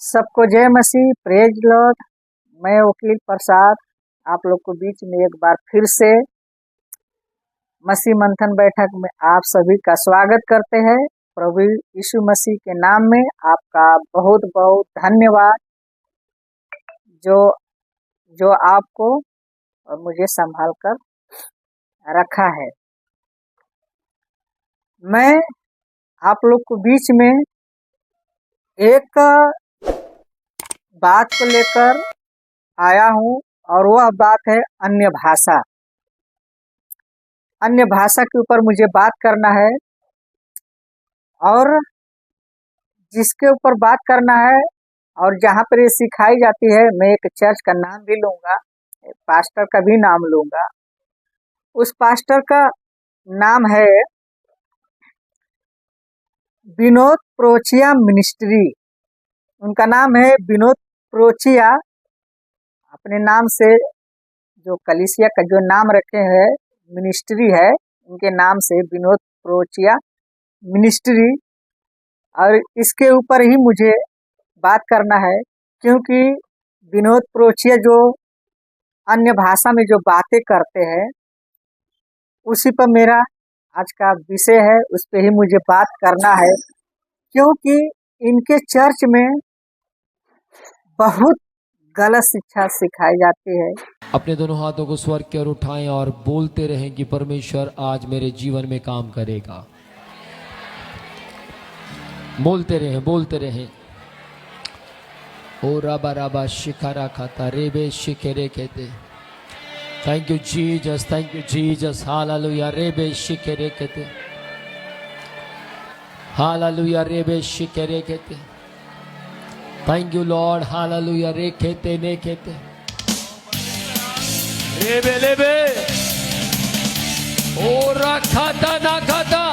सबको जय मसीह, praise Lord. मैं वकील प्रसाद आप लोग को बीच में एक बार फिर से मसीह मंथन बैठक में आप सभी का स्वागत करते हैं। प्रभु यीशु मसीह के नाम में आपका बहुत बहुत धन्यवाद जो जो आपको और मुझे संभाल कर रखा है। मैं आप लोग को बीच में एक बात को लेकर आया हूँ और वह बात है अन्य भाषा। अन्य भाषा के ऊपर मुझे बात करना है और जिसके ऊपर बात करना है और जहाँ पर ये सिखाई जाती है, मैं एक चर्च का नाम भी लूँगा, पास्टर का भी नाम लूँगा। उस पास्टर का नाम है विनोद प्रोचिया मिनिस्ट्री। उनका नाम है विनोद प्रोचिया। अपने नाम से जो कलीसिया का जो नाम रखे हैं मिनिस्ट्री है, उनके नाम से विनोद प्रोचिया मिनिस्ट्री। और इसके ऊपर ही मुझे बात करना है क्योंकि विनोद प्रोचिया जो अन्य भाषा में जो बातें करते हैं उसी पर मेरा आज का विषय है, उस पे ही मुझे बात करना है। क्योंकि इनके चर्च में बहुत गलत शिक्षा सिखाई जाती है। अपने दोनों हाथों को स्वर्ग की ओर उठाएं और बोलते रहें कि परमेश्वर आज मेरे जीवन में काम करेगा। बोलते रहें। ओ राबा राबा शिकारा खाता रेबे शिकेरे कहते। थैंक यू जीसस, हालेलुया रेबे शिकेरे कहते, हालेलुया रेबे शिकेरे कहते। थैंक यू लॉर्ड, हालेलुया रे कहते ने कहते रेबे लेबे ओ रखाता ना खाता।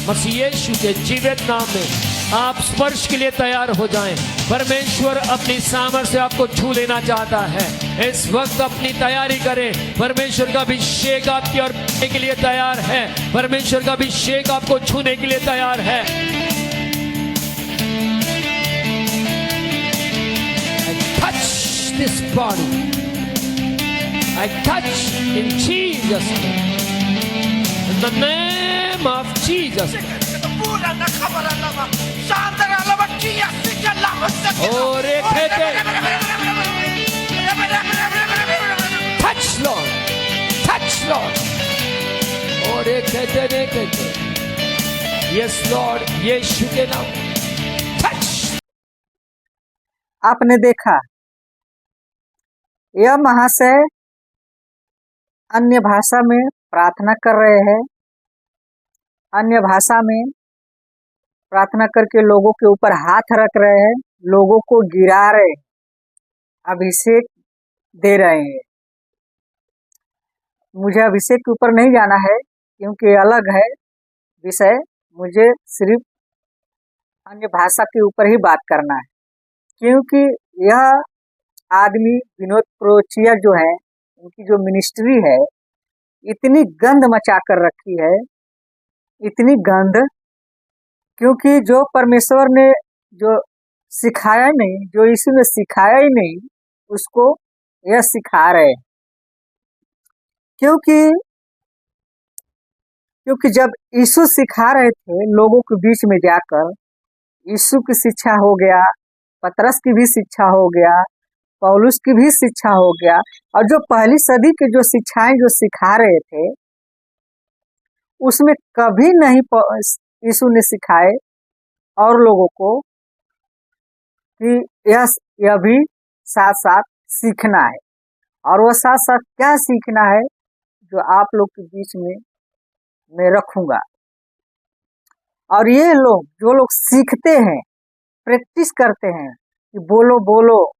मसीह यीशु के जीवित नाम में आप स्पर्श के लिए तैयार हो जाएं। परमेश्वर अपनी सामर्थ्य से आपको छू लेना चाहता है। इस वक्त अपनी तैयारी करें। परमेश्वर का अभिषेक आपकी ओर बढ़ने के लिए तैयार है। परमेश्वर का अभिषेक आपको छूने के लिए तैयार है। I touch this body. I touch in Jesus' name. In the name of Jesus. और एक कहते touch Lord, और एक कहते नहीं कहते yes Lord, यीशु के नाम touch। आपने देखा यह महाशय अन्य भाषा में प्रार्थना कर रहे हैं। अन्य भाषा में प्रार्थना करके लोगों के ऊपर हाथ रख रहे हैं, लोगों को गिरा रहे हैं, अभिषेक दे रहे हैं। मुझे अभिषेक के ऊपर नहीं जाना है क्योंकि अलग है विषय। मुझे सिर्फ अन्य भाषा के ऊपर ही बात करना है क्योंकि यह आदमी विनोद प्रोचिया जो है, उनकी जो मिनिस्ट्री है इतनी गंद मचा कर रखी है, इतनी गंद। क्योंकि जो परमेश्वर ने जो सिखाया नहीं, जो यीशु ने सिखाया ही नहीं, उसको यह सिखा रहे हैं। क्योंकि जब यीशु सिखा रहे थे लोगों के बीच में जाकर, यीशु की शिक्षा हो गया, पतरस की भी शिक्षा हो गया, पौलुस की भी शिक्षा हो गया, और जो पहली सदी के जो शिक्षाएं जो सिखा रहे थे उसमें कभी नहीं यीशु ने सिखाए और लोगों को कि यह भी साथ साथ सीखना है। और वह साथ साथ क्या सीखना है जो आप लोग के बीच में मैं रखूंगा। और ये लोग जो लोग सीखते हैं, प्रैक्टिस करते हैं कि बोलो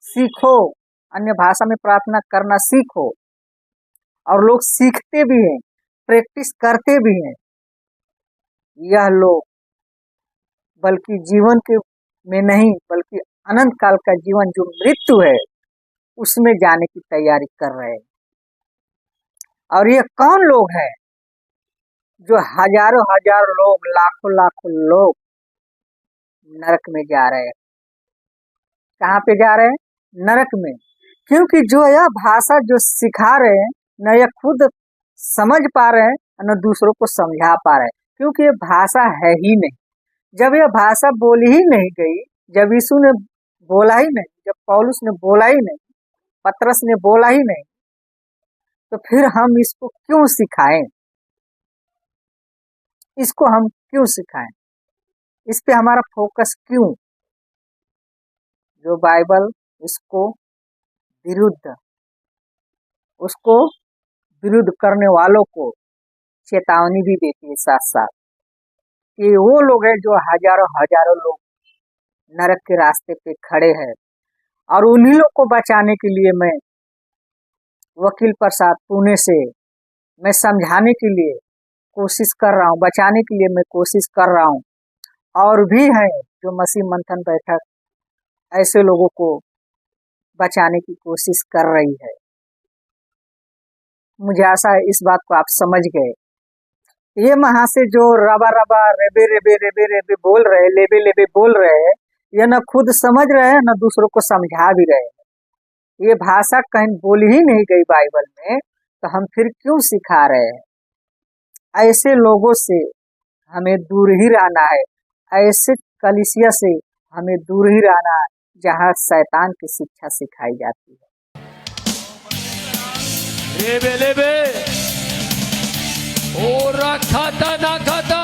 सीखो, अन्य भाषा में प्रार्थना करना सीखो, और लोग सीखते भी हैं, प्रैक्टिस करते भी हैं, यह लोग बल्कि जीवन के में नहीं बल्कि अनंत काल का जीवन जो मृत्यु है उसमें जाने की तैयारी कर रहे हैं। और ये कौन लोग हैं जो हजारों लोग, लाखों लोग नरक में जा रहे हैं? कहाँ पे जा रहे हैं? नरक में। क्योंकि जो यह भाषा जो सिखा रहे हैं, न यह खुद समझ पा रहे हैं, न दूसरों को समझा पा रहे हैं, क्योंकि ये भाषा है ही नहीं। जब यह भाषा बोली ही नहीं गई, जब यीशु ने बोला ही नहीं, जब पौलुस ने बोला ही नहीं, पतरस ने बोला ही नहीं, तो फिर हम इसको क्यों सिखाएं? इसको हम क्यों सिखाएं? इस पे हमारा फोकस क्यों? जो बाइबल इसको विरुद्ध, उसको विरुद्ध करने वालों को चेतावनी भी देती है साथ साथ कि वो लोग हैं जो हजारों हजारों लोग नरक के रास्ते पे खड़े हैं, और उन्हीं लोग को बचाने के लिए मैं वकील प्रसाद पुणे से मैं समझाने के लिए कोशिश कर रहा हूँ, बचाने के लिए मैं कोशिश कर रहा हूँ। और भी हैं जो मसीह मंथन बैठक ऐसे लोगों को बचाने की कोशिश कर रही है। मुझे आशा है इस बात को आप समझ गए। ये वहां से जो रबा रबा रेबे रेबे रेबे रेबे बोल रहे, लेबे लेबे बोल रहे हैं, ये न खुद समझ रहे हैं, न दूसरों को समझा भी रहे हैं। ये भाषा कहीं बोली ही नहीं गई बाइबल में, तो हम फिर क्यों सिखा रहे हैं? ऐसे लोगों से हमें दूर ही रहना है, ऐसे कलीसिया से हमें दूर ही रहना है जहाँ शैतान की शिक्षा सिखाई जाती है। लेबे लेबे और खाता ना खाता।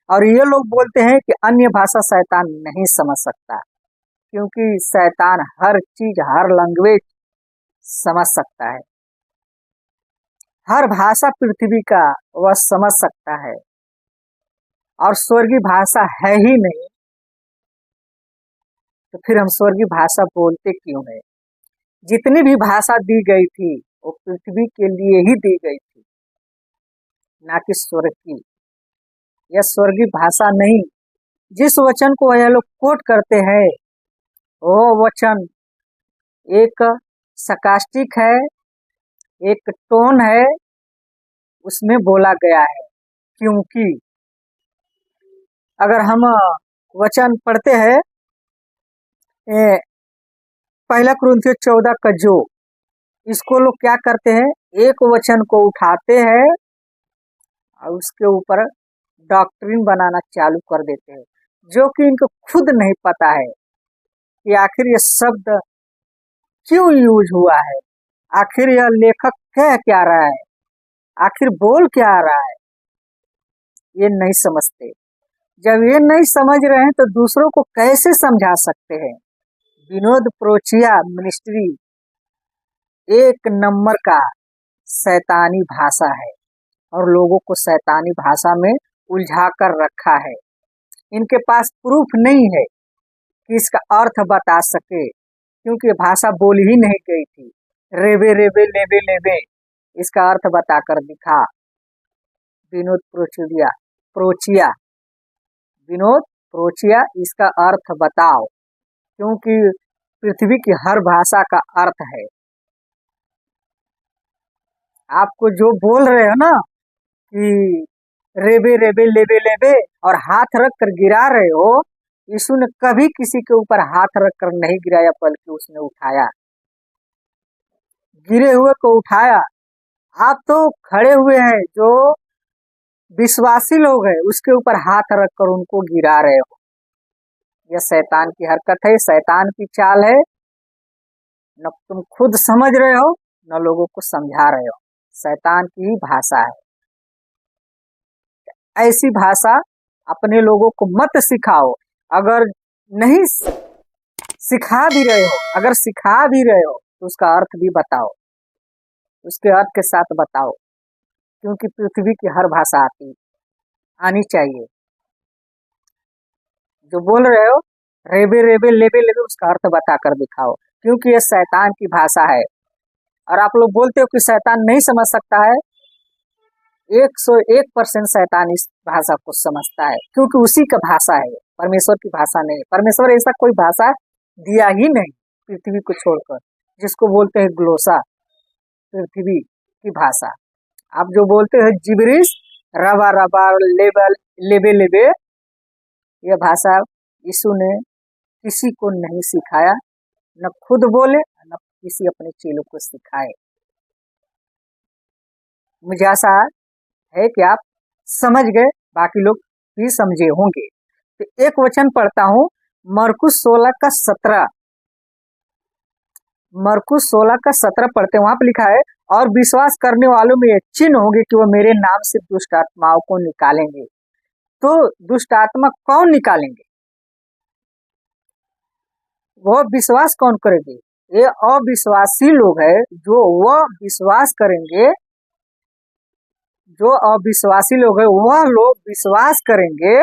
और ये लोग बोलते हैं कि अन्य भाषा शैतान नहीं समझ सकता, क्योंकि शैतान हर चीज, हर लैंग्वेज समझ सकता है, हर भाषा पृथ्वी का वह समझ सकता है, और स्वर्गीय भाषा है ही नहीं, तो फिर हम स्वर्गीय भाषा बोलते क्यों है? जितनी भी भाषा दी गई थी वो पृथ्वी के लिए ही दी गई थी, ना कि स्वर्ग की। यह स्वर्गीय भाषा नहीं। जिस वचन को यह लोग कोट करते हैं, वो वचन एक sarcastic है, एक टोन है, उसमें बोला गया है। क्योंकि अगर हम वचन पढ़ते हैं, पहला कुरिन्थियों 14 का जो, इसको लोग क्या करते हैं, एक वचन को उठाते हैं और उसके ऊपर डॉक्ट्रिन बनाना चालू कर देते हैं, जो कि इनको खुद नहीं पता है कि आखिर यह शब्द क्यों यूज हुआ है, आखिर यह लेखक कह क्या रहा है, आखिर बोल क्या रहा है, ये नहीं समझते। जब ये नहीं समझ रहे हैं तो दूसरों को कैसे समझा सकते हैं? विनोद प्रोचिया मिनिस्ट्री एक नंबर का शैतानी भाषा है, और लोगों को शैतानी भाषा में उलझा कर रखा है। इनके पास प्रूफ नहीं है कि इसका अर्थ बता सके, क्योंकि भाषा बोली ही नहीं गई थी। रेबे रेबे लेबे लेबे, इसका अर्थ बताकर दिखा। विनोद प्रोचिया विनोद प्रोचिया, इसका अर्थ बताओ, क्योंकि पृथ्वी की हर भाषा का अर्थ है। आपको जो बोल रहे हो ना कि रेबे रेबे लेबे लेबे और हाथ रख कर गिरा रहे हो, यीशु ने कभी किसी के ऊपर हाथ रख कर नहीं गिराया, बल्कि उसने उठाया, गिरे हुए को उठाया। आप तो खड़े हुए हैं, जो विश्वासी लोग हैं उसके ऊपर हाथ रख कर उनको गिरा रहे हो। यह शैतान की हरकत है, शैतान की चाल है। न तुम खुद समझ रहे हो, न लोगों को समझा रहे हो। शैतान की ही भाषा है। ऐसी भाषा अपने लोगों को मत सिखाओ। अगर नहीं सिखा भी रहे हो, अगर सिखा भी रहे हो, तो उसका अर्थ भी बताओ, उसके अर्थ के साथ बताओ, क्योंकि पृथ्वी की हर भाषा आनी चाहिए। जो बोल रहे हो रेबे रेबे लेबे लेबे, उसका अर्थ बताकर दिखाओ, क्योंकि यह शैतान की भाषा है। और आप लोग बोलते हो कि शैतान नहीं समझ सकता है। 101% शैतान इस भाषा को समझता है, क्योंकि उसी का भाषा है, परमेश्वर की भाषा नहीं। परमेश्वर ऐसा कोई भाषा दिया ही नहीं पृथ्वी को छोड़कर, जिसको बोलते हैं ग्लोसा, पृथ्वी की भाषा। आप जो बोलते हो जिब्रिश, रबा रबा लेबे लेबे, यह भाषा यीशु ने किसी को नहीं सिखाया, न खुद बोले न किसी अपने चेलों को सिखाए। मुझे आशा है कि आप समझ गए, बाकी लोग भी समझे होंगे। तो एक वचन पढ़ता हूं, मरकुस 16:17। मरकुस 16:17 पढ़ते हैं। वहां पर लिखा है, और विश्वास करने वालों में ये चिन्ह होंगे कि वो मेरे नाम से दुष्ट आत्माओं को निकालेंगे। तो दुष्ट आत्मा कौन निकालेंगे? वह विश्वास कौन करेंगे? ये अविश्वासी लोग हैं। जो वह विश्वास करेंगे, जो अविश्वासी लोग हैं वह लोग विश्वास करेंगे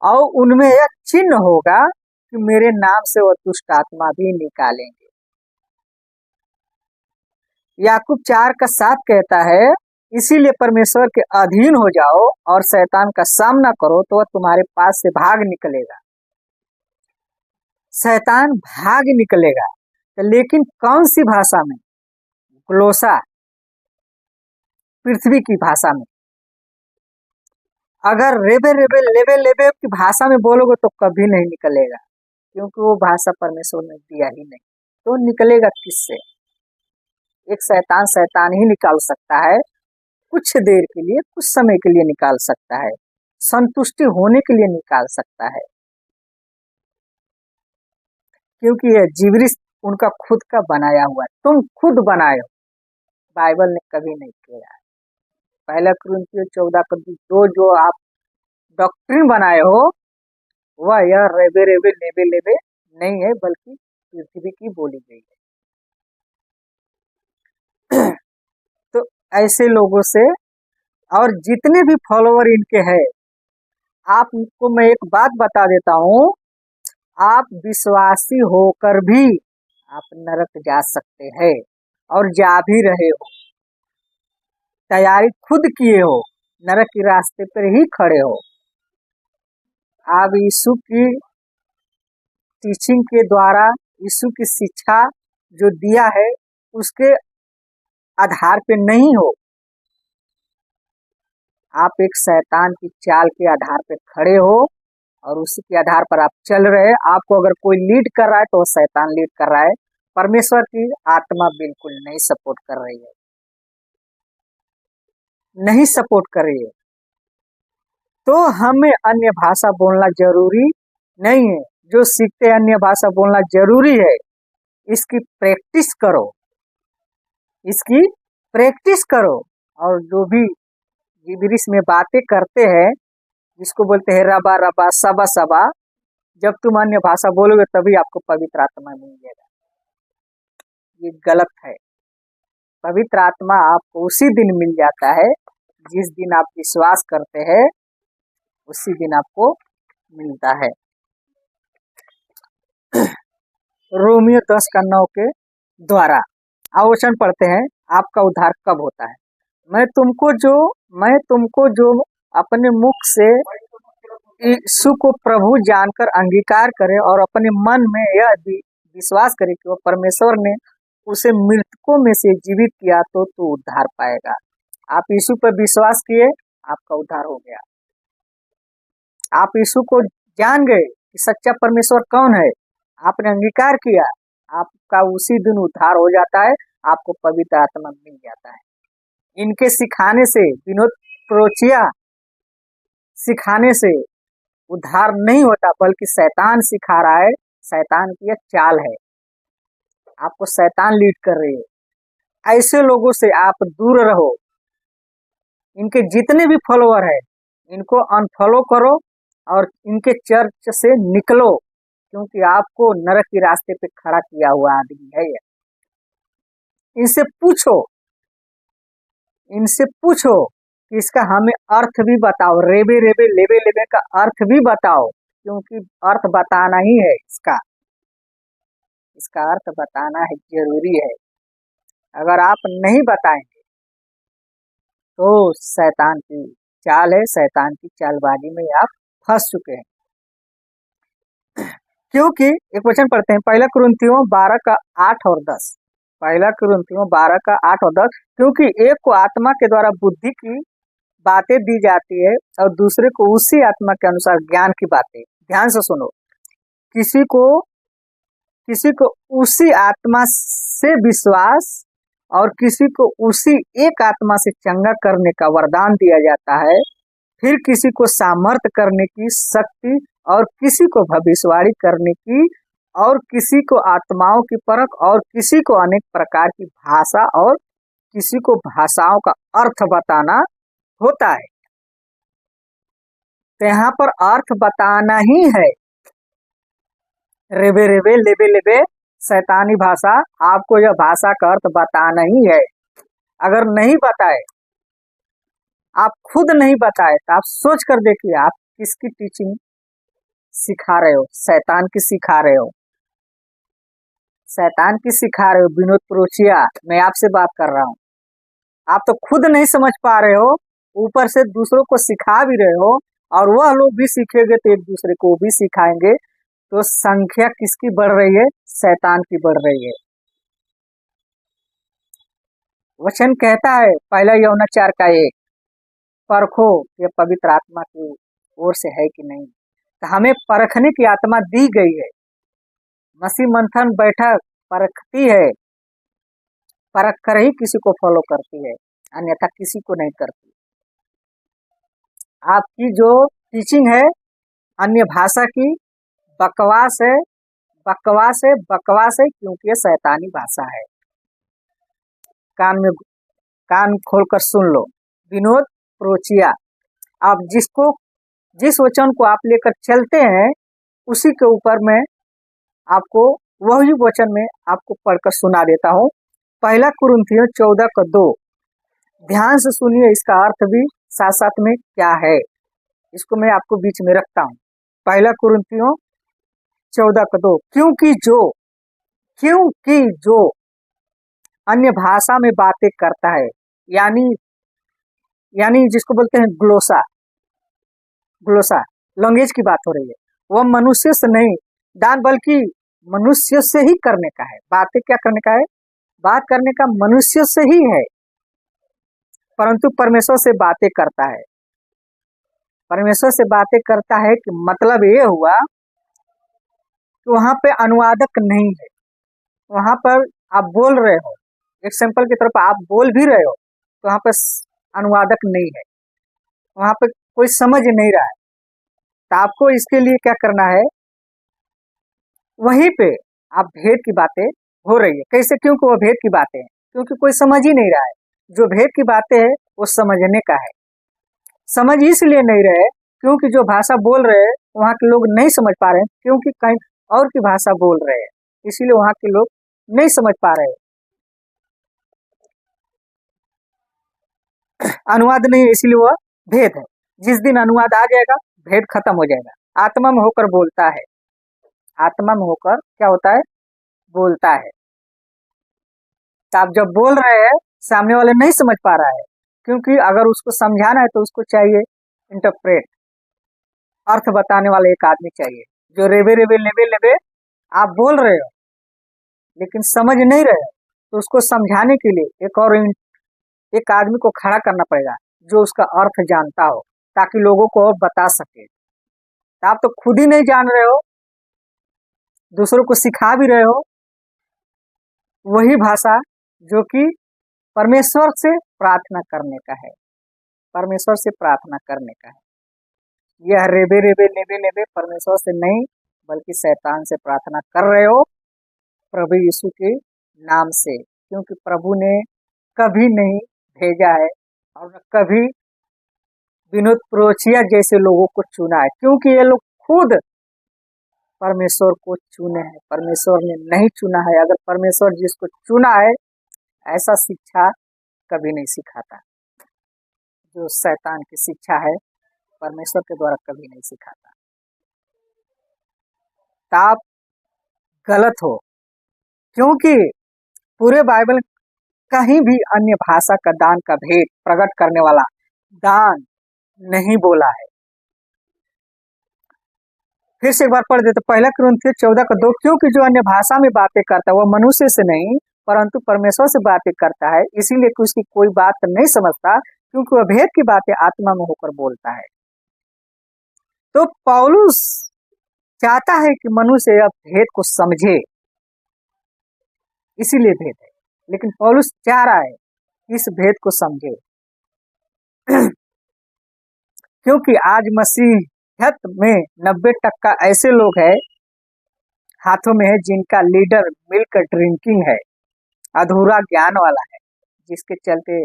और उनमें एक चिन्ह होगा कि मेरे नाम से वह दुष्ट आत्मा भी निकालेंगे। याकूब 4:7 कहता है, इसीलिए परमेश्वर के अधीन हो जाओ और शैतान का सामना करो तो वह तुम्हारे पास से भाग निकलेगा। शैतान भाग निकलेगा, तो लेकिन कौन सी भाषा में? ग्लोसा, पृथ्वी की भाषा में। अगर रेबे रेबे लेबे लेबे की भाषा में बोलोगे तो कभी नहीं निकलेगा, क्योंकि वो भाषा परमेश्वर ने दिया ही नहीं। तो निकलेगा किससे? एक शैतान ही निकाल सकता है, कुछ देर के लिए, कुछ समय के लिए निकाल सकता है, संतुष्टि होने के लिए निकाल सकता है, क्योंकि यह जिब्रिश उनका खुद का बनाया हुआ है। तुम खुद बनाए हो, बाइबल ने कभी नहीं किया। 1 कुरिन्थियों 14:2 जो आप डॉक्ट्रिन बनाए हो वह यह रेबे रेबे लेबे लेबे नहीं है, बल्कि पृथ्वी की बोली गई है। तो ऐसे लोगों से, और जितने भी फॉलोवर इनके हैं, आपको मैं एक बात बता देता हूं, आप विश्वासी होकर भी आप नरक जा सकते हैं और जा भी रहे हो। तैयारी खुद किए हो, नरक के रास्ते पर ही खड़े हो। आप यीशु की टीचिंग के द्वारा, यीशु की शिक्षा जो दिया है उसके आधार पे नहीं हो, आप एक शैतान की चाल के आधार पे खड़े हो और उसी के आधार पर आप चल रहे हैं। आपको अगर कोई लीड कर रहा है तो वो शैतान लीड कर रहा है, परमेश्वर की आत्मा बिल्कुल नहीं सपोर्ट कर रही है, नहीं सपोर्ट कर रही है। तो हमें अन्य भाषा बोलना जरूरी नहीं है। जो सीखते हैं अन्य भाषा बोलना जरूरी है, इसकी प्रैक्टिस करो, इसकी प्रैक्टिस करो। और जो भी जिब्रिश में बातें करते हैं, जिसको बोलते हैं रबा रबा सबा सबा, जब तुम अन्य भाषा बोलोगे तभी आपको पवित्र आत्मा मिलेगा। ये गलत है। पवित्र आत्मा आपको उसी दिन मिल जाता है जिस दिन आप विश्वास करते हैं, उसी दिन आपको मिलता है। रोमियो 10:9 के द्वारा आवचन पढ़ते हैं, आपका उद्धार कब होता है? मैं तुमको जो अपने मुख से यीशु को प्रभु जानकर अंगीकार करे और अपने मन में यह विश्वास करे कि वो परमेश्वर ने उसे मृतकों में से जीवित किया तो तू उद्धार पाएगा। आप यीशु पर विश्वास किए, आपका उद्धार हो गया। आप यीशु को जान गए कि सच्चा परमेश्वर कौन है, आपने अंगीकार किया, आपका उसी दिन उद्धार हो जाता है, आपको पवित्र आत्मा मिल जाता है। इनके सिखाने से, विनोद प्रोचिया सिखाने से उद्धार नहीं होता, बल्कि शैतान सिखा रहा है। शैतान की एक चाल है, आपको शैतान लीड कर रही है। ऐसे लोगों से आप दूर रहो। इनके जितने भी फॉलोअर है, इनको अनफॉलो करो और इनके चर्च से निकलो, क्योंकि आपको नरक के रास्ते पे खड़ा किया हुआ आदमी है ये। इनसे पूछो कि इसका हमें अर्थ भी बताओ, रेबे रेबे लेबे लेबे का अर्थ भी बताओ, क्योंकि अर्थ बताना ही है इसका अर्थ बताना है, जरूरी है। अगर आप नहीं बताएंगे तो शैतान की चाल है, शैतान की चालबाजी में आप फंस चुके हैं। क्योंकि एक वचन पढ़ते हैं 1 कुरिन्थियों 12:8 और 10। 1 कुरिन्थियों 12:8 और 10। क्योंकि एक को आत्मा के द्वारा बुद्धि की बातें दी जाती है और दूसरे को उसी आत्मा के अनुसार ज्ञान की बातें। ध्यान से सुनो, किसी को उसी आत्मा से विश्वास और किसी को उसी एक आत्मा से चंगा करने का वरदान दिया जाता है। फिर किसी को सामर्थ्य करने की शक्ति और किसी को भविष्यवाणी करने की और किसी को आत्माओं की परख और किसी को अनेक प्रकार की भाषा और किसी को भाषाओं का अर्थ बताना होता है। तो यहाँ पर अर्थ बताना ही है। रेबे रेबे लेबे लेबे शैतानी भाषा, आपको यह भाषा का अर्थ बताना ही है। अगर नहीं बताए, आप खुद नहीं बताए, तो आप सोच कर देखिए आप किसकी टीचिंग सिखा रहे हो। शैतान की सिखा रहे हो, शैतान की सिखा रहे हो। विनोद प्रोचिया, मैं आपसे बात कर रहा हूँ। आप तो खुद नहीं समझ पा रहे हो, ऊपर से दूसरों को सिखा भी रहे हो, और वह लोग भी सीखेंगे तो एक दूसरे को भी सिखाएंगे। तो संख्या किसकी बढ़ रही है? शैतान की बढ़ रही है। वचन कहता है पहला यूहन्ना 4:1, परखो ये पवित्र आत्मा की ओर से है कि नहीं। तो हमें परखने की आत्मा दी गई है। मसीह मंथन बैठक परखती है, परख कर ही किसी को फॉलो करती है, अन्यथा किसी को नहीं करती। आपकी जो टीचिंग है अन्य भाषा की, बकवास है, बकवास है, बकवास है, क्योंकि ये शैतानी भाषा है। कान खोलकर सुन लो। विनोद प्रोचिया, आप जिस वचन को आप लेकर चलते हैं उसी के ऊपर मैं आपको वही वचन में आपको पढ़कर सुना देता हूँ। पहला कुरिन्थियों 14:2, ध्यान से सुनिए, इसका अर्थ भी साथ साथ में क्या है, इसको मैं आपको बीच में रखता हूँ। पहला कुरिन्थियों 14:2, क्योंकि जो अन्य भाषा में बातें करता है, यानी जिसको बोलते हैं ग्लोसा लैंग्वेज की बात हो रही है, वह मनुष्य से नहीं दान बल्कि मनुष्य से ही करने का है। बातें क्या करने का है? बात करने का मनुष्य से ही है, परंतु परमेश्वर से बातें करता है। परमेश्वर से बातें करता है कि मतलब ये हुआ कि वहां पे अनुवादक नहीं है। वहां पर आप बोल रहे हो, एक सैंपल की तरफ आप बोल भी रहे हो, तो वहां पर अनुवादक नहीं है, वहां पे कोई समझ नहीं रहा है। तो आपको इसके लिए क्या करना है, वहीं पे आप भेद की बातें हो रही है। कैसे? क्योंकि वो भेद की बातें हैं, क्योंकि कोई समझ ही नहीं रहा है। जो भेद की बातें है वो समझने का है। समझ इसलिए नहीं रहे क्योंकि जो भाषा बोल रहे हैं वहाँ के लोग नहीं समझ पा रहे हैं, क्योंकि कहीं और की भाषा बोल रहे हैं, इसीलिए वहाँ के लोग नहीं समझ पा रहे हैं। अनुवाद नहीं है, इसलिए वह भेद है। जिस दिन अनुवाद आ जाएगा भेद खत्म हो जाएगा। आत्मा में होकर बोलता है, आत्मा में होकर क्या होता है? बोलता है। तो आप जब बोल रहे हैं सामने वाले नहीं समझ पा रहा है, क्योंकि अगर उसको समझाना है तो उसको चाहिए इंटरप्रेट, अर्थ बताने वाला एक आदमी चाहिए। जो रेबे रेबे लेबे लेबे आप बोल रहे हो लेकिन समझ नहीं रहे हो, तो उसको समझाने के लिए एक आदमी को खड़ा करना पड़ेगा जो उसका अर्थ जानता हो, ताकि लोगों को और बता सके। तो आप तो खुद ही नहीं जान रहे हो, दूसरों को सिखा भी रहे हो वही भाषा जो कि परमेश्वर से प्रार्थना करने का है, परमेश्वर से प्रार्थना करने का है। यह रेबे रेबे लेबे लेबे परमेश्वर से नहीं बल्कि शैतान से प्रार्थना कर रहे हो, प्रभु यीशु के नाम से, क्योंकि प्रभु ने कभी नहीं भेजा है और कभी विनोद प्रोचिया जैसे लोगों को चुना है, क्योंकि ये लोग खुद परमेश्वर को चुने हैं, परमेश्वर ने नहीं चुना है। अगर परमेश्वर जिसको चुना है ऐसा शिक्षा कभी नहीं सिखाता। जो शैतान की शिक्षा है परमेश्वर के द्वारा कभी नहीं सिखाता। तो आप गलत हो, क्योंकि पूरे बाइबल कहीं भी अन्य भाषा का दान का भेद प्रकट करने वाला दान नहीं बोला है। फिर से एक बार पढ़ देते, पहला कुरिन्थियों 14:2, क्योंकि जो अन्य भाषा में बातें करता है वह मनुष्य से नहीं परंतु परमेश्वर से बातें करता है, इसीलिए कि उसकी कोई बात नहीं समझता, क्योंकि वह भेद की बातें आत्मा में होकर बोलता है। तो पौलुस चाहता है कि मनुष्य यह भेद को समझे, इसीलिए भेद है। लेकिन पौलुस चाह रहा है कि इस भेद को समझे क्योंकि आज मसीहत में 90% ऐसे लोग हैं हाथों में है जिनका लीडर मिल्क ड्रिंकिंग है, अधूरा ज्ञान वाला है, जिसके चलते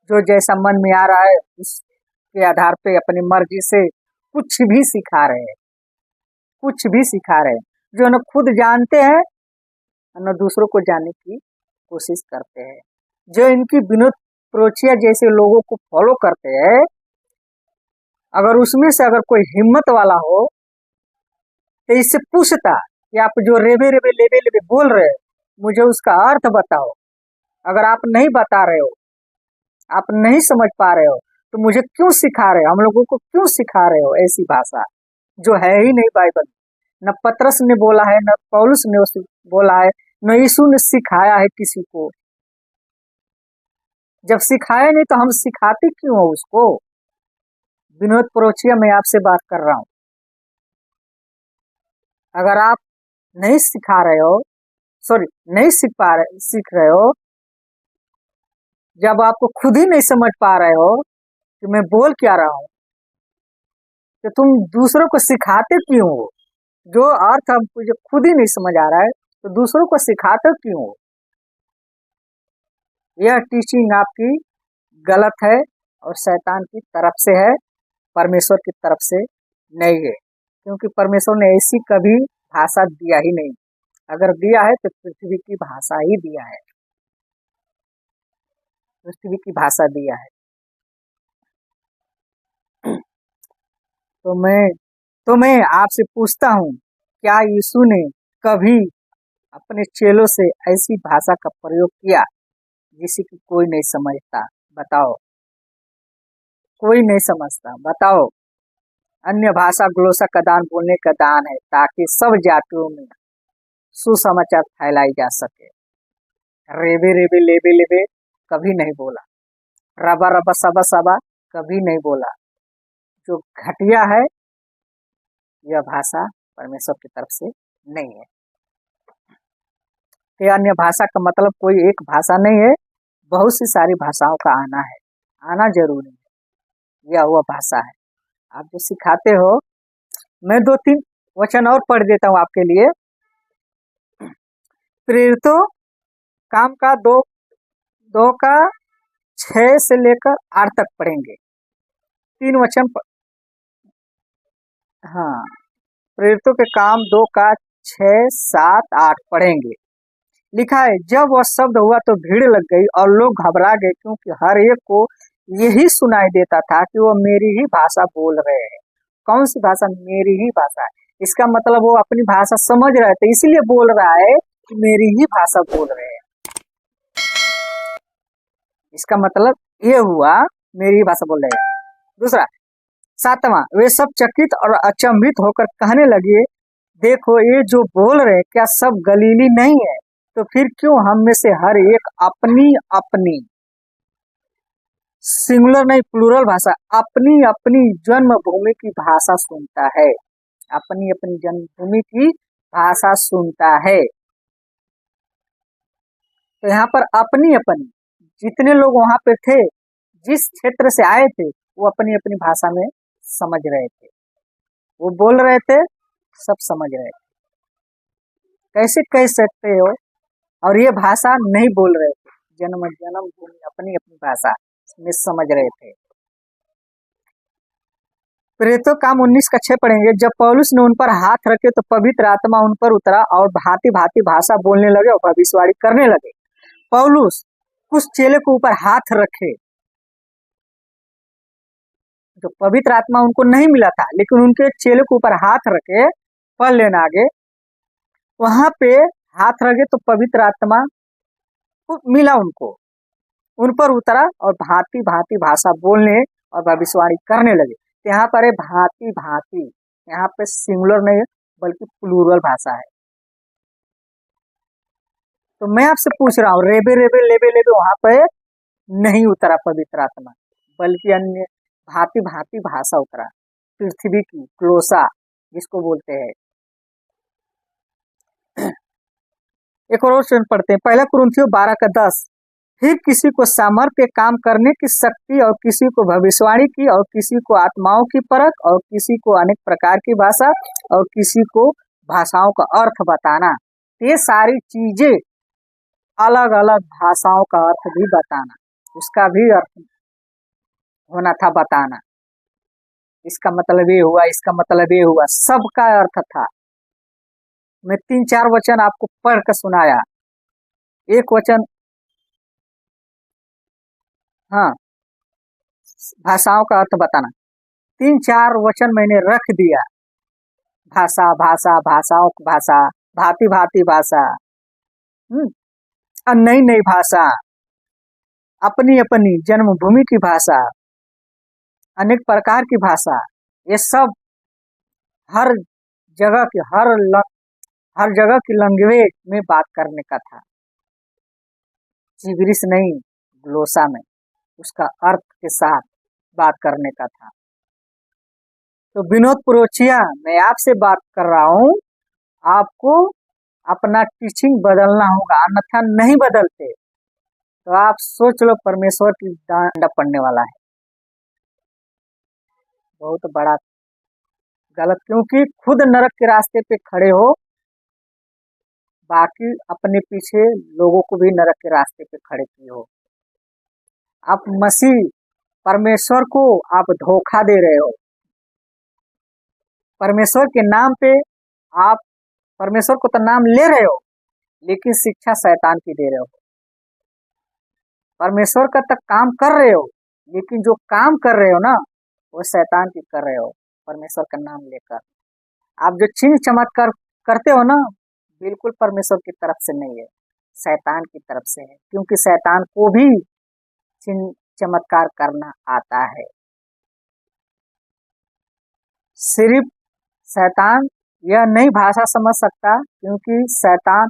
जो जैसा मन में आ रहा है उसके आधार पे अपनी मर्जी से कुछ भी सिखा रहे हैं, कुछ भी सिखा रहे हैं, जो न खुद जानते हैं न दूसरों को जानने की कोशिश करते हैं। जो इनकी विनोद प्रोचिया जैसे लोगों को फॉलो करते हैं, अगर उसमें से अगर कोई हिम्मत वाला हो तो इससे पूछता कि आप जो रेबे रेबे लेबे लेबे बोल रहे हो, मुझे उसका अर्थ बताओ। अगर आप नहीं बता रहे हो, आप नहीं समझ पा रहे हो, तो मुझे क्यों सिखा रहे हो, हम लोगों को क्यों सिखा रहे हो ऐसी भाषा जो है ही नहीं बाइबल में। न पतरस ने बोला है, न पौलुस ने बोला है, न यीशु ने सिखाया है किसी को। जब सिखाया नहीं तो हम सिखाते क्यों हो उसको। विनोद प्रोचिया मैं आपसे बात कर रहा हूं, अगर आप नहीं सिखा रहे हो, सॉरी नहीं सीख रहे हो, जब आपको खुद ही नहीं समझ पा रहे हो कि मैं बोल क्या रहा हूं, तो तुम दूसरों को सिखाते क्यों हो। जो अर्थ आपको जो खुद ही नहीं समझ आ रहा है तो दूसरों को सिखाते क्यों हो। यह टीचिंग आपकी गलत है और शैतान की तरफ से है, परमेश्वर की तरफ से नहीं है, क्योंकि परमेश्वर ने ऐसी कभी भाषा दिया ही नहीं। अगर दिया है तो पृथ्वी की भाषा ही दिया है, पृथ्वी की भाषा दिया है। तो मैं आपसे पूछता हूँ, क्या यीशु ने कभी अपने चेलों से ऐसी भाषा का प्रयोग किया जिसे कि कोई नहीं समझता? बताओ, कोई नहीं समझता, बताओ। अन्य भाषा ग्लोसा का दान बोलने का दान है ताकि सब जातियों में सुसमाचार फैलाई जा सके। रेबे रेबे लेबे लेबे कभी नहीं बोला, रबा रबा सबा सबा कभी नहीं बोला। जो घटिया है यह भाषा परमेश्वर की तरफ से नहीं है। ये अन्य भाषा का मतलब कोई एक भाषा नहीं है, बहुत सी सारी भाषाओं का आना है, आना जरूरी है। यह वह भाषा है आप जो सिखाते हो। मैं 2-3 वचन और पढ़ देता हूँ आपके लिए। प्रेरितों काम का 2 का 6 से लेकर 8 तक पढ़ेंगे, 3 वचन हाँ, प्रेरितों के काम 2 का 6, 7, 8 पढ़ेंगे। लिखा है, जब वह शब्द हुआ तो भीड़ लग गई और लोग घबरा गए, क्योंकि हर एक को यही सुनाई देता था कि वो मेरी ही भाषा बोल रहे हैं। कौन सी भाषा? मेरी ही भाषा। इसका मतलब वो अपनी भाषा समझ रहे थे, इसीलिए बोल रहा है कि मेरी ही भाषा बोल रहे हैं। इसका मतलब ये हुआ मेरी ही भाषा बोल रहे हैं। दूसरा 7वां, वे सब चकित और अचंभित होकर कहने लगे, देखो ये जो बोल रहे हैं क्या सब गलीली नहीं है? तो फिर क्यों हम में से हर एक अपनी अपनी, सिंगुलर नहीं प्लूरल भाषा, अपनी अपनी जन्मभूमि की भाषा सुनता है, अपनी अपनी जन्मभूमि की भाषा सुनता है। तो यहाँ पर अपनी अपनी, जितने लोग वहां पे थे, जिस क्षेत्र से आए थे, वो अपनी अपनी भाषा में समझ रहे थे, वो बोल रहे थे, सब समझ रहे थे। कैसे कह सकते हो? और ये भाषा नहीं बोल रहे थे, जन्मभूमि अपनी अपनी भाषा में समझ रहे थे। प्रेरितों काम 19 का 6 पढ़ेंगे। जब पौलुस ने उन पर हाथ रखे तो पवित्र आत्मा उन पर उतरा और भांति भांति भाषा बोलने लगे और भविष्यवाणी करने लगे। पौलुस कुछ चेले को ऊपर हाथ रखे, जो पवित्र आत्मा उनको नहीं मिला था, लेकिन उनके चेले को ऊपर हाथ रखे। पढ़ लेना आगे, वहां पे हाथ रखे तो पवित्र आत्मा मिला उनको, उन पर उतरा और भांति भांति भाषा बोलने और भविष्यवाणी करने लगे। यहाँ पर है भांति भांति, यहाँ पे सिंगुलर नहीं बल्कि प्लूरल भाषा है। तो मैं आपसे पूछ रहा हूँ, रेबे रेबे लेबे लेबे वहां पे नहीं उतरा पवित्र आत्मा, बल्कि अन्य भांति भांति भाषा उतरा, पृथ्वी की क्लोसा जिसको बोलते हैं, एक और वचन पढ़ते हैं, पहला कुरिन्थियों 12:10। फिर किसी को सामर्थ्य काम करने की शक्ति, और किसी को भविष्यवाणी की, और किसी को आत्माओं की परख, और किसी को अनेक प्रकार की भाषा, और किसी को भाषाओं का अर्थ बताना। ये सारी चीजें, अलग अलग भाषाओं का अर्थ भी बताना, उसका भी अर्थ होना था बताना। इसका मतलब ये हुआ, इसका मतलब ये हुआ, सबका अर्थ था। मैं 3-4 वचन आपको पढ़ कर सुनाया। एक वचन, हाँ, भाषाओं का अर्थ बताना। 3-4 वचन मैंने रख दिया, भाषा भाषा, भाषाओं की भाषा, भांति भांति भाषा, और नई नई भाषा, अपनी अपनी जन्मभूमि की भाषा, अनेक प्रकार की भाषा। ये सब हर जगह की हर जगह की लैंग्वेज में बात करने का था, जिब्रिश नहीं, ग्लोसा में उसका अर्थ के साथ बात करने का था। तो विनोद पुरोचिया, मैं आपसे बात कर रहा हूँ, आपको अपना टीचिंग बदलना होगा, अन्यथा नहीं बदलते तो आप सोच लो परमेश्वर की डांडा पड़ने वाला है, बहुत बड़ा गलत। क्योंकि खुद नरक के रास्ते पे खड़े हो, बाकी अपने पीछे लोगों को भी नरक के रास्ते पे खड़े किए हो। आप मसीह परमेश्वर को आप धोखा दे रहे हो। परमेश्वर के नाम पे आप परमेश्वर को तो नाम ले रहे हो, लेकिन शिक्षा शैतान की दे रहे हो। परमेश्वर का तक काम कर रहे हो, लेकिन जो काम कर रहे हो ना, वो शैतान की कर रहे हो। परमेश्वर का नाम लेकर आप जो चिन्ह चमत्कार करते हो ना, बिल्कुल परमेश्वर की तरफ से नहीं है, शैतान की तरफ से है। क्योंकि शैतान को भी चिन्ह चमत्कार करना आता है। सिर्फ शैतान यह नई भाषा समझ सकता, क्योंकि शैतान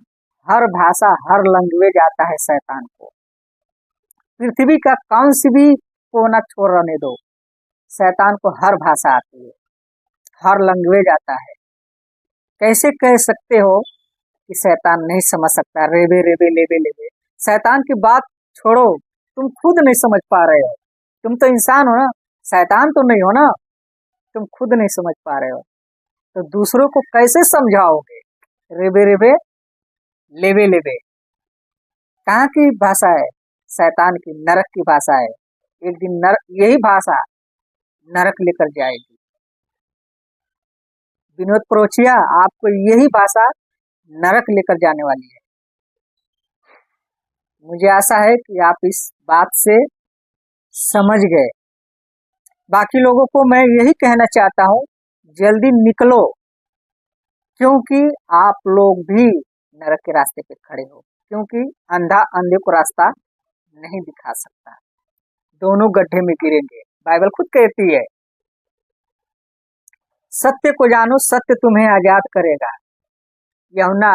हर भाषा, हर लैंग्वेज आता है शैतान को। पृथ्वी का कौन सी भी कोना छोड़ रहने दो, शैतान को हर भाषा आती है, हर लैंग्वेज आता है। कैसे कह सकते हो कि शैतान नहीं समझ सकता? रेबे रेबे लेबे लेबे, शैतान की बात छोड़ो, तुम खुद नहीं समझ पा रहे हो। तुम तो इंसान हो ना, शैतान तो नहीं हो ना, तुम खुद नहीं समझ पा रहे हो, तो दूसरों को कैसे समझाओगे? रेबे रेबे लेबे लेबे कहाँ की भाषा है? शैतान की, नरक की भाषा है। एक दिन नरक, यही भाषा नरक लेकर जाएगी। विनोद प्रोचिया, आपको यही भाषा नरक लेकर जाने वाली है। मुझे आशा है कि आप इस बात से समझ गए। बाकी लोगों को मैं यही कहना चाहता हूँ, जल्दी निकलो, क्योंकि आप लोग भी नरक के रास्ते पे खड़े हो। क्योंकि अंधा अंधे को रास्ता नहीं दिखा सकता, दोनों गड्ढे में गिरेंगे। बाइबल खुद कहती है, सत्य को जानो, सत्य तुम्हें आजाद करेगा। यूहन्ना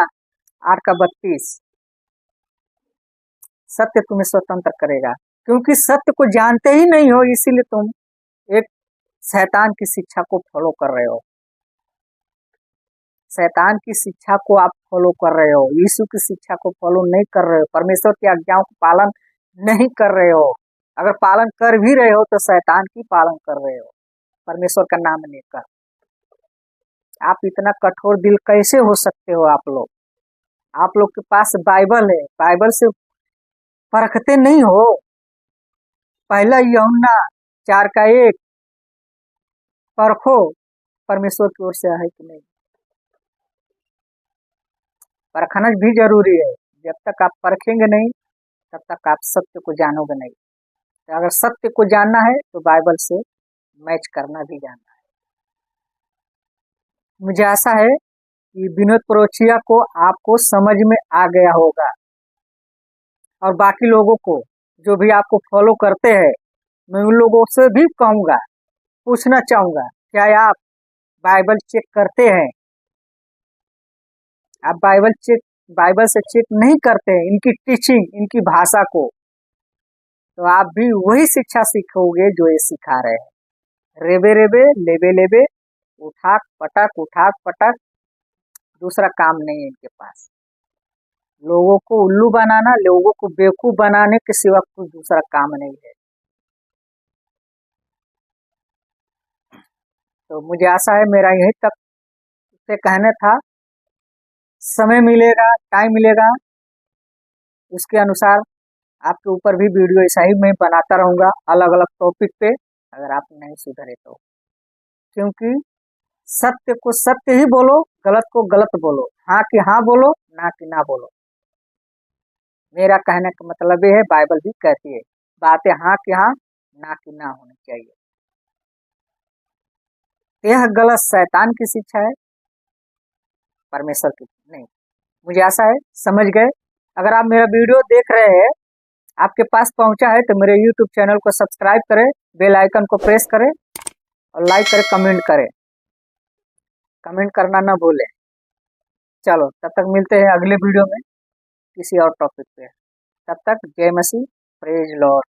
8:32, सत्य तुम्हें स्वतंत्र करेगा। क्योंकि सत्य को जानते ही नहीं हो, इसीलिए तुम एक शैतान की शिक्षा को फॉलो कर रहे हो। शैतान की शिक्षा को आप फॉलो कर रहे हो, यीशु की शिक्षा को फॉलो नहीं कर रहे हो, परमेश्वर की आज्ञाओं को पालन नहीं कर रहे हो। अगर पालन कर भी रहे हो तो शैतान की पालन कर रहे हो, परमेश्वर का नाम लेकर। आप इतना कठोर दिल कैसे हो सकते हो? आप लोग के पास बाइबल है, बाइबल से परखते नहीं हो। पहला यूहन्ना 4:1, परखो परमेश्वर की ओर से है कि नहीं। परखना भी जरूरी है। जब तक आप परखेंगे नहीं, तब तक आप सत्य को जानोगे नहीं। तो अगर सत्य को जानना है तो बाइबल से मैच करना भी जानना है। मुझे आशा है कि विनोद प्रोचिया को आपको समझ में आ गया होगा, और बाकी लोगों को जो भी आपको फॉलो करते हैं, मैं उन लोगों से भी कहूँगा, पूछना चाहूँगा, क्या आप बाइबल चेक करते हैं? आप बाइबल से चेक नहीं करते हैं इनकी टीचिंग, इनकी भाषा को, तो आप भी वही शिक्षा सीखोगे जो ये सिखा रहे हैं। रेबे रेबे लेबे लेबे, उठाक पटक, दूसरा काम नहीं है इनके पास। लोगों को उल्लू बनाना, लोगों को बेवकूफ बनाने के सिवा कुछ दूसरा काम नहीं है। तो मुझे आशा है मेरा यही तक से कहना था। समय मिलेगा, टाइम मिलेगा, उसके अनुसार आपके ऊपर भी वीडियो ऐसा ही मैं बनाता रहूँगा, अलग अलग टॉपिक पे, अगर आप नहीं सुधरे तो। क्योंकि सत्य को सत्य ही बोलो, गलत को गलत बोलो, हाँ कि हाँ बोलो, ना कि ना बोलो। मेरा कहने का मतलब ये है, बाइबल भी कहती है बातें हाँ कि हाँ, ना कि ना होनी चाहिए। यह गलत शैतान की शिक्षा है, परमेश्वर की नहीं। मुझे आशा है समझ गए। अगर आप मेरा वीडियो देख रहे हैं, आपके पास पहुंचा है, तो मेरे YouTube चैनल को सब्सक्राइब करें, बेल आइकन को प्रेस करें और लाइक करें, कमेंट करें। कमेंट करना ना भूलें। चलो, तब तक मिलते हैं अगले वीडियो में किसी और टॉपिक पे। तब तक जय मसीह, प्रेज लॉर्ड।